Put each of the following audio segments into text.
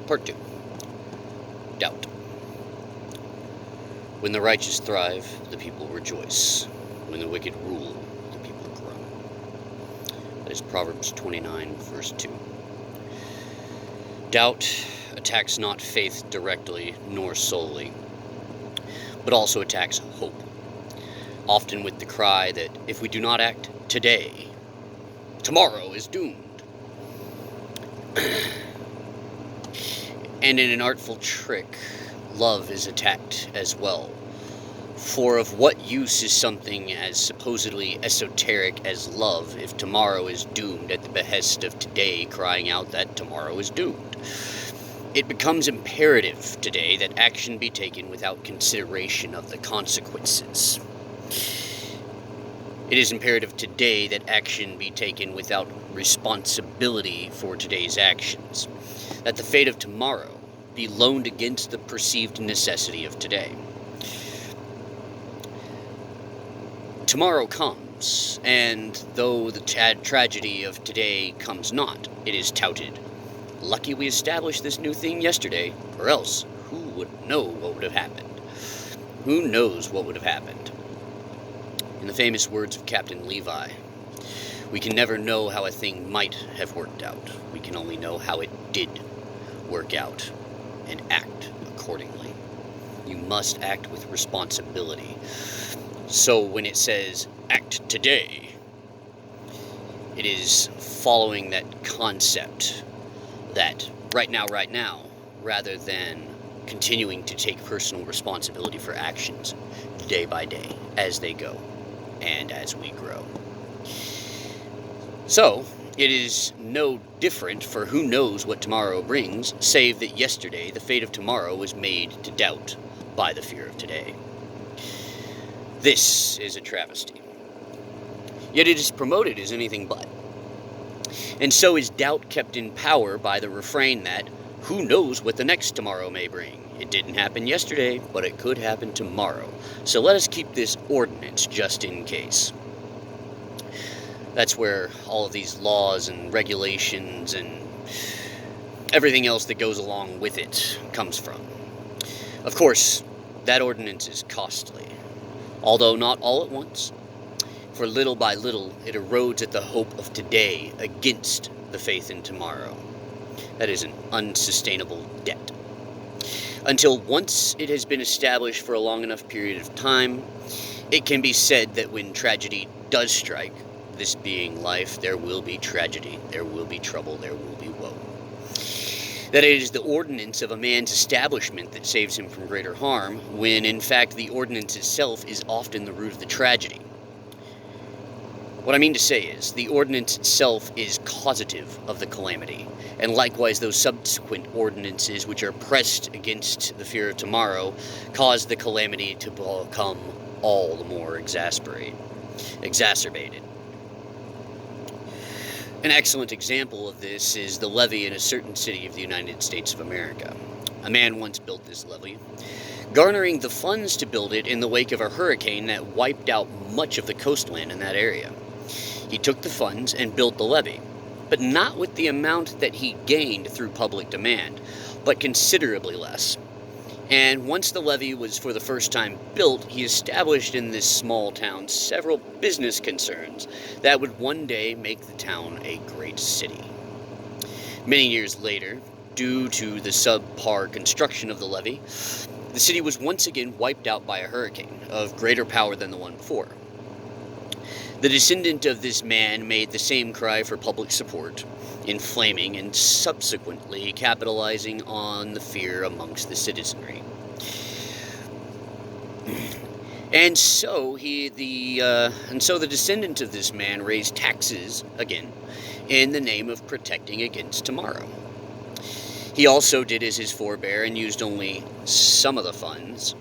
Part 2. Doubt. When the righteous thrive, the people rejoice. When the wicked rule, the people groan. That is Proverbs 29, verse 2. Doubt attacks not faith directly nor solely, but also attacks hope, often with the cry that if we do not act today, tomorrow is doomed. And in an artful trick, love is attacked as well. For of what use is something as supposedly esoteric as love if tomorrow is doomed at the behest of today crying out that tomorrow is doomed? It becomes imperative today that action be taken without consideration of the consequences. It is imperative today that action be taken without responsibility for today's actions, that the fate of tomorrow be loaned against the perceived necessity of today. Tomorrow comes, and though the tragedy of today comes not, it is touted. Lucky we established this new thing yesterday, or else who would know what would have happened? Who knows what would have happened? In the famous words of Captain Levi, we can never know how a thing might have worked out. We can only know how it did work out and act accordingly. You must act with responsibility. So when it says, act today, it is following that concept that right now, rather than continuing to take personal responsibility for actions day by day as they go and as we grow. So, it is no different for who knows what tomorrow brings, save that yesterday the fate of tomorrow was made to doubt by the fear of today. This is a travesty. Yet it is promoted as anything but. And so is doubt kept in power by the refrain that, who knows what the next tomorrow may bring? It didn't happen yesterday, but it could happen tomorrow. So let us keep this ordinance just in case. That's where all of these laws and regulations and everything else that goes along with it comes from. Of course, that ordinance is costly, although not all at once. For little by little, it erodes at the hope of today against the faith in tomorrow. That is an unsustainable debt. Until once it has been established for a long enough period of time, it can be said that when tragedy does strike, this being life, there will be tragedy, there will be trouble, there will be woe. That it is the ordinance of a man's establishment that saves him from greater harm, when in fact the ordinance itself is often the root of the tragedy. What I mean to say is, the ordinance itself is causative of the calamity, and likewise those subsequent ordinances which are pressed against the fear of tomorrow cause the calamity to become all the more exacerbated. An excellent example of this is the levee in a certain city of the United States of America. A man once built this levee, garnering the funds to build it in the wake of a hurricane that wiped out much of the coastline in that area. He took the funds and built the levee, but not with the amount that he gained through public demand, but considerably less. And once the levee was for the first time built, he established in this small town several business concerns that would one day make the town a great city. Many years later, due to the subpar construction of the levee, the city was once again wiped out by a hurricane of greater power than the one before. The descendant of this man made the same cry for public support, inflaming and subsequently capitalizing on the fear amongst the citizenry. And so the descendant of this man raised taxes again in the name of protecting against tomorrow. He also did as his forebear and used only some of the funds,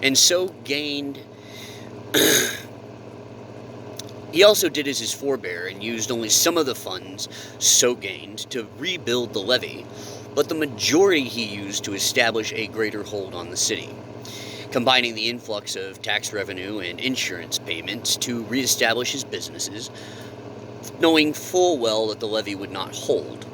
and so gained He also did as his forebear and used only some of the funds so gained to rebuild the levee, but the majority he used to establish a greater hold on the city, combining the influx of tax revenue and insurance payments to reestablish his businesses, knowing full well that the levee would not hold.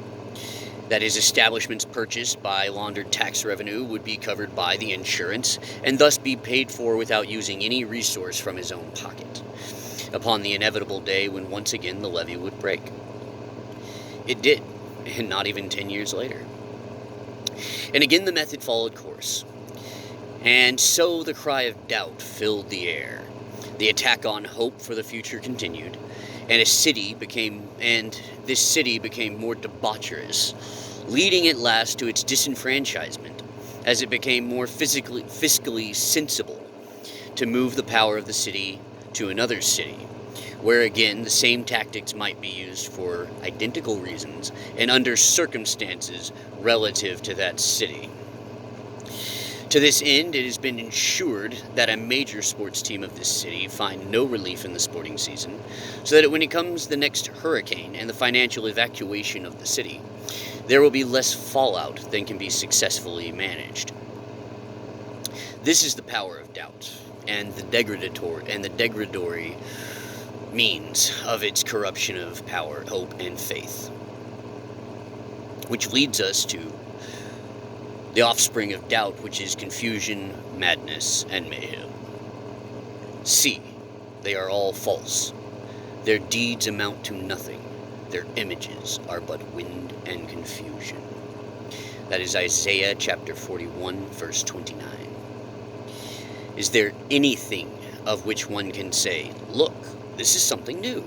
that his establishments purchased by laundered tax revenue would be covered by the insurance and thus be paid for without using any resource from his own pocket, upon the inevitable day when once again the levee would break. It did, and not even 10 years later. And again the method followed course. And so the cry of doubt filled the air. The attack on hope for the future continued, and this city became more debaucherous, leading at last to its disenfranchisement, as it became more fiscally sensible to move the power of the city to another city, where again the same tactics might be used for identical reasons and under circumstances relative to that city. To this end, it has been ensured that a major sports team of this city find no relief in the sporting season, so that when it comes the next hurricane and the financial evacuation of the city, there will be less fallout than can be successfully managed. This is the power of doubt, and the degradatory means of its corruption of power, hope, and faith. Which leads us to the offspring of doubt, which is confusion, madness, and mayhem. See, they are all false. Their deeds amount to nothing. Their images are but wind and confusion. That is Isaiah chapter 41, verse 29. Is there anything of which one can say, look, this is something new?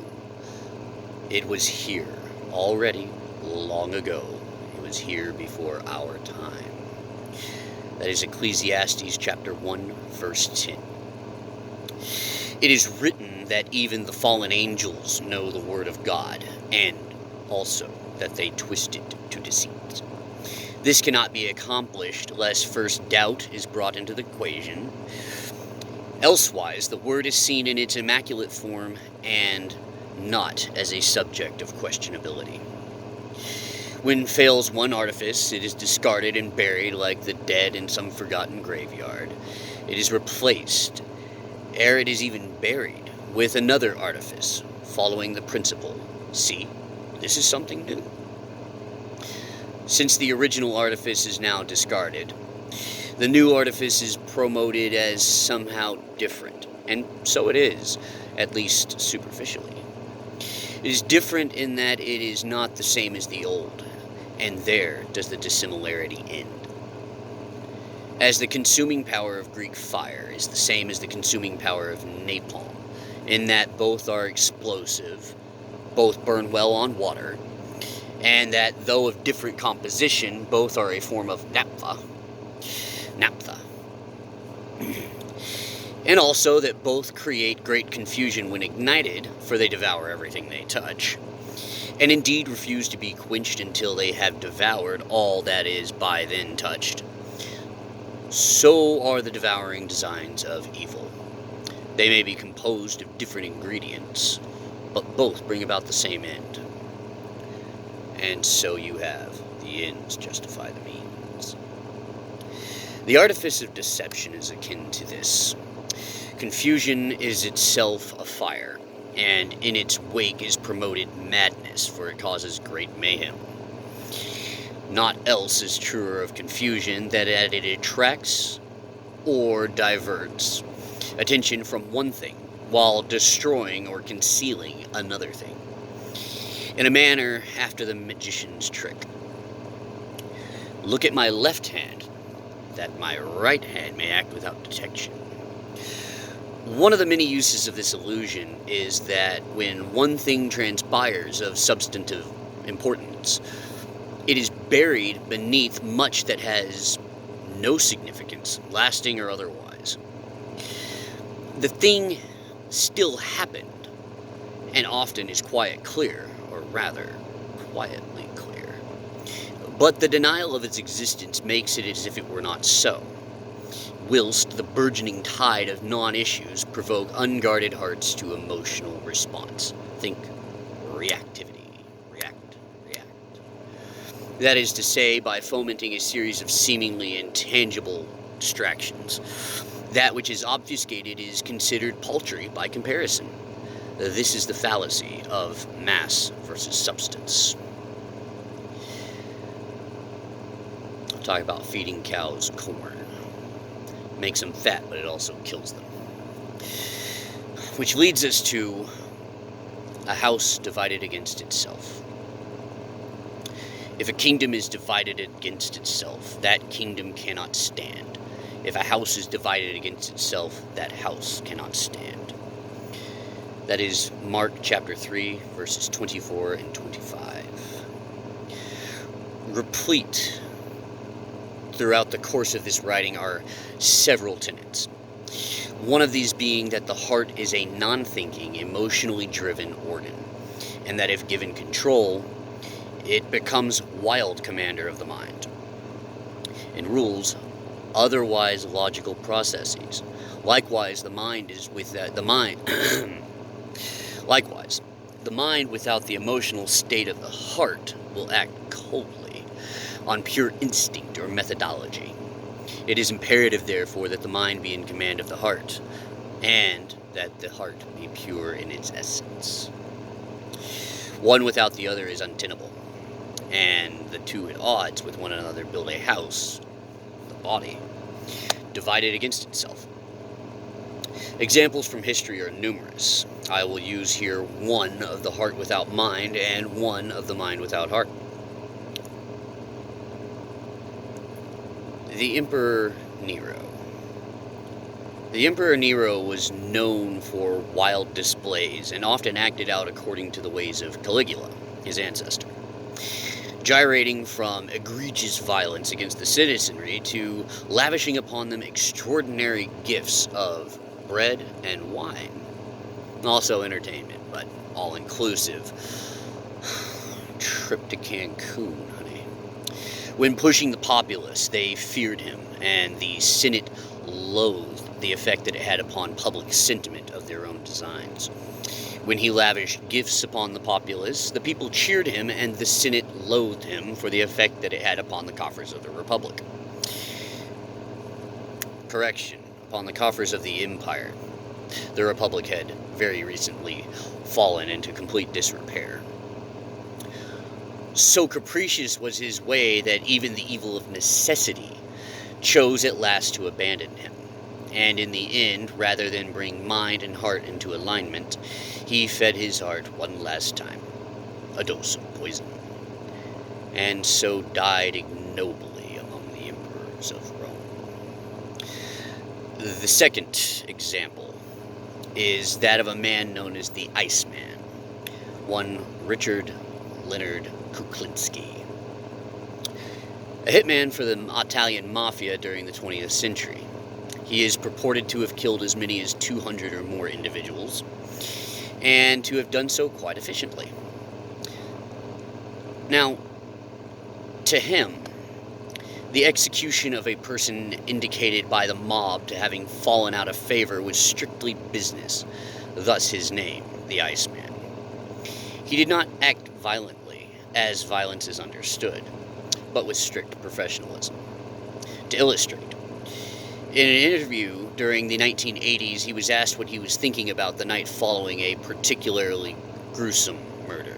It was here already, long ago. It was here before our time. That is Ecclesiastes chapter 1, verse 10. It is written that even the fallen angels know the word of God, and also that they twist it to deceit. This cannot be accomplished lest first doubt is brought into the equation. Elsewise, the word is seen in its immaculate form and not as a subject of questionability. When fails one artifice, it is discarded and buried like the dead in some forgotten graveyard. It is replaced, ere it is even buried, with another artifice, following the principle, see, this is something new. Since the original artifice is now discarded, the new artifice is promoted as somehow different, and so it is, at least superficially. It is different in that it is not the same as the old, and there does the dissimilarity end. As the consuming power of Greek fire is the same as the consuming power of napalm, in that both are explosive, both burn well on water, and that though of different composition, both are a form of naphtha. And also that both create great confusion when ignited, for they devour everything they touch, and indeed refuse to be quenched until they have devoured all that is by then touched. So are the devouring designs of evil. They may be composed of different ingredients, but both bring about the same end. And so you have the ends justify the means. The artifice of deception is akin to this. Confusion is itself a fire, and in its wake is promoted madness, for it causes great mayhem. Naught else is truer of confusion than that it attracts or diverts attention from one thing, while destroying or concealing another thing, in a manner after the magician's trick. Look at my left hand, that my right hand may act without detection. One of the many uses of this illusion is that when one thing transpires of substantive importance, it is buried beneath much that has no significance, lasting or otherwise. The thing still happened, and often is quietly clear, but the denial of its existence makes it as if it were not so, whilst the burgeoning tide of non-issues provoke unguarded hearts to emotional response. Think reactivity. React. That is to say, by fomenting a series of seemingly intangible distractions, that which is obfuscated is considered paltry by comparison. This is the fallacy of mass versus substance. talk about feeding cows corn. Makes them fat, but it also kills them. Which leads us to a house divided against itself. If a kingdom is divided against itself, that kingdom cannot stand. If a house is divided against itself, that house cannot stand. That is Mark chapter 3, verses 24 and 25. Replete throughout the course of this writing are several tenets. One of these being that the heart is a non-thinking, emotionally driven organ, and that if given control, it becomes wild commander of the mind and rules otherwise logical processes. Likewise, the mind Likewise, the mind without the emotional state of the heart will act coldly, on pure instinct or methodology. It is imperative, therefore, that the mind be in command of the heart, and that the heart be pure in its essence. One without the other is untenable, and the two at odds with one another build a house, the body, divided against itself. Examples from history are numerous. I will use here one of the heart without mind and one of the mind without heart. The Emperor Nero. The Emperor Nero was known for wild displays and often acted out according to the ways of Caligula, his ancestor, gyrating from egregious violence against the citizenry to lavishing upon them extraordinary gifts of bread and wine. Also entertainment, but all-inclusive. Trip to Cancun, honey. When pushing the populace, they feared him, and the Senate loathed the effect that it had upon public sentiment of their own designs. When he lavished gifts upon the populace, the people cheered him, and the Senate loathed him for the effect that it had upon the coffers of the Republic. Correction, upon the coffers of the Empire. The Republic had very recently fallen into complete disrepair. So capricious was his way that even the evil of necessity chose at last to abandon him. And in the end, rather than bring mind and heart into alignment, he fed his heart one last time, a dose of poison, and so died ignobly among the emperors of Rome. The second example is that of a man known as the Iceman, one Richard Leonard Kuklinski, a hitman for the Italian mafia during the 20th century. He is purported to have killed as many as 200 or more individuals, and to have done so quite efficiently. Now, to him, the execution of a person indicated by the mob to having fallen out of favor was strictly business, thus his name, the Iceman. He did not act violently, as violence is understood, but with strict professionalism. To illustrate, in an interview during the 1980s, he was asked what he was thinking about the night following a particularly gruesome murder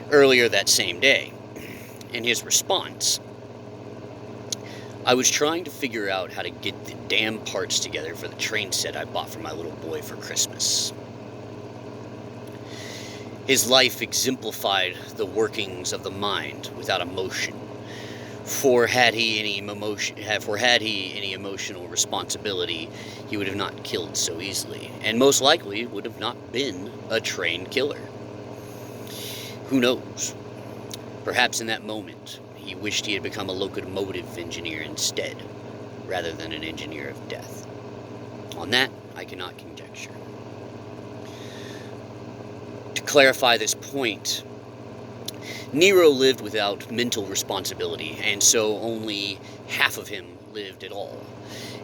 earlier that same day. In his response, "I was trying to figure out how to get the damn parts together for the train set I bought for my little boy for Christmas." His life exemplified the workings of the mind without emotion. For had he any emotional responsibility, he would have not killed so easily, and most likely would have not been a trained killer. Who knows? Perhaps in that moment, he wished he had become a locomotive engineer instead, rather than an engineer of death. On that, I cannot conjecture. To clarify this point, Nero lived without mental responsibility, and so only half of him lived at all.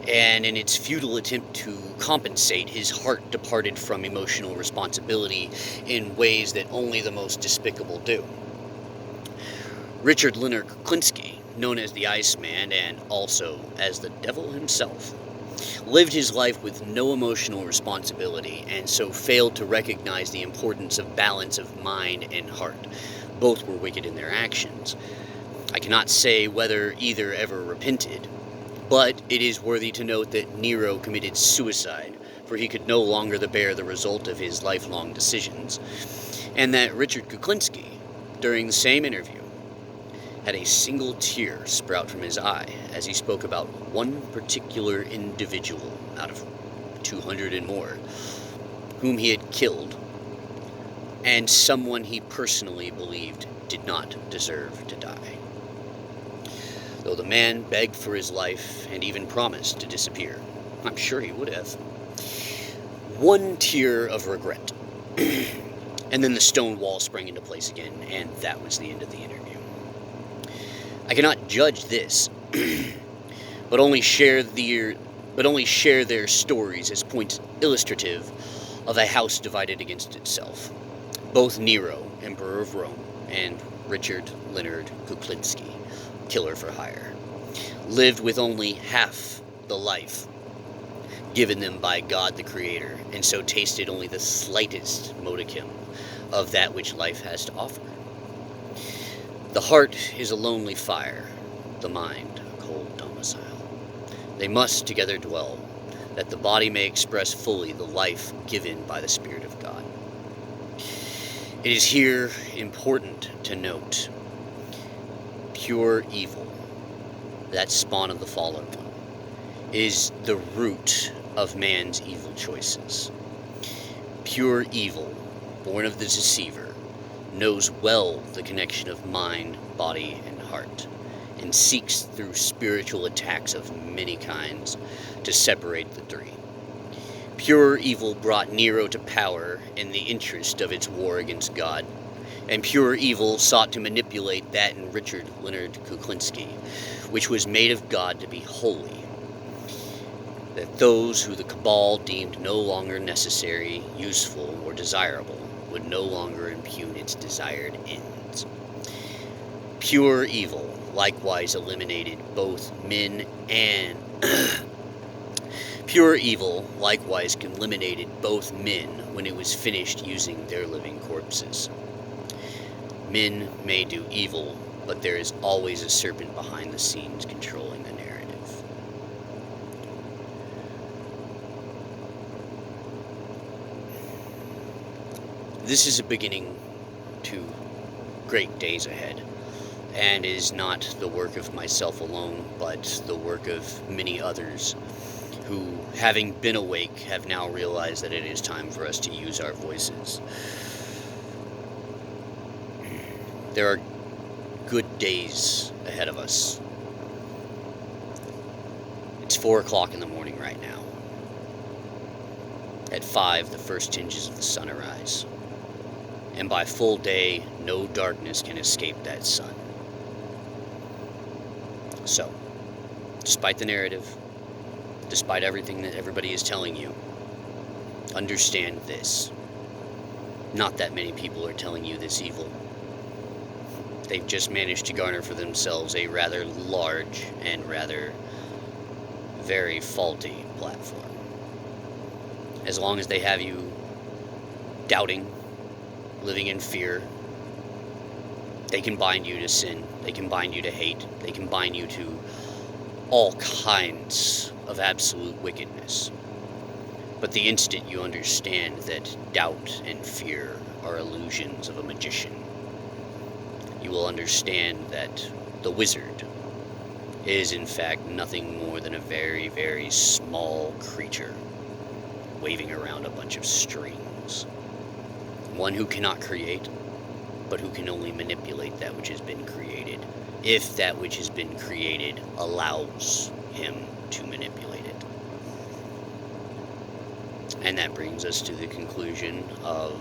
And in its futile attempt to compensate, his heart departed from emotional responsibility in ways that only the most despicable do. Richard Leonard Kuklinski, known as the Iceman and also as the devil himself, lived his life with no emotional responsibility, and so failed to recognize the importance of balance of mind and heart. Both were wicked in their actions. I cannot say whether either ever repented, but it is worthy to note that Nero committed suicide, for he could no longer bear the result of his lifelong decisions, and that Richard Kuklinski, during the same interview, had a single tear sprout from his eye as he spoke about one particular individual out of 200 and more, whom he had killed, and someone he personally believed did not deserve to die. Though the man begged for his life and even promised to disappear. I'm sure he would have. One tear of regret. And then the stone wall sprang into place again, and that was the end of the interview. I cannot judge this, but only share their stories as points illustrative of a house divided against itself. Both Nero, Emperor of Rome, and Richard Leonard Kuklinski, killer for hire, lived with only half the life given them by God the Creator, and so tasted only the slightest modicum of that which life has to offer. The heart is a lonely fire, the mind a cold domicile. They must together dwell, that the body may express fully the life given by the Spirit of God. It is here important to note, pure evil, that spawn of the fallen one, is the root of man's evil choices. Pure evil, born of the deceiver, knows well the connection of mind, body, and heart, and seeks through spiritual attacks of many kinds to separate the three. Pure evil brought Nero to power in the interest of its war against God, and pure evil sought to manipulate that in Richard Leonard Kuklinski, which was made of God to be holy, that those who the cabal deemed no longer necessary, useful, or desirable would no longer impugn its desired ends. Pure evil likewise eliminated both men and Pure evil likewise eliminated both men when it was finished using their living corpses. Men may do evil, but there is always a serpent behind the scenes controlling the narrative. This is a beginning to great days ahead, and is not the work of myself alone, but the work of many others who, having been awake, have now realized that it is time for us to use our voices. There are good days ahead of us. It's 4 o'clock in the morning right now. At 5, the first tinges of the sun arise. And by full day, no darkness can escape that sun. So, despite the narrative, despite everything that everybody is telling you, understand this. Not that many people are telling you this evil. They've just managed to garner for themselves a rather large and rather very faulty platform. As long as they have you doubting, living in fear, they can bind you to sin, they can bind you to hate, they can bind you to all kinds of absolute wickedness. But the instant you understand that doubt and fear are illusions of a magician, you will understand that the wizard is in fact nothing more than a very, very small creature waving around a bunch of strings. One who cannot create, but who can only manipulate that which has been created, if that which has been created allows him to manipulate it. And that brings us to the conclusion of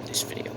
this video.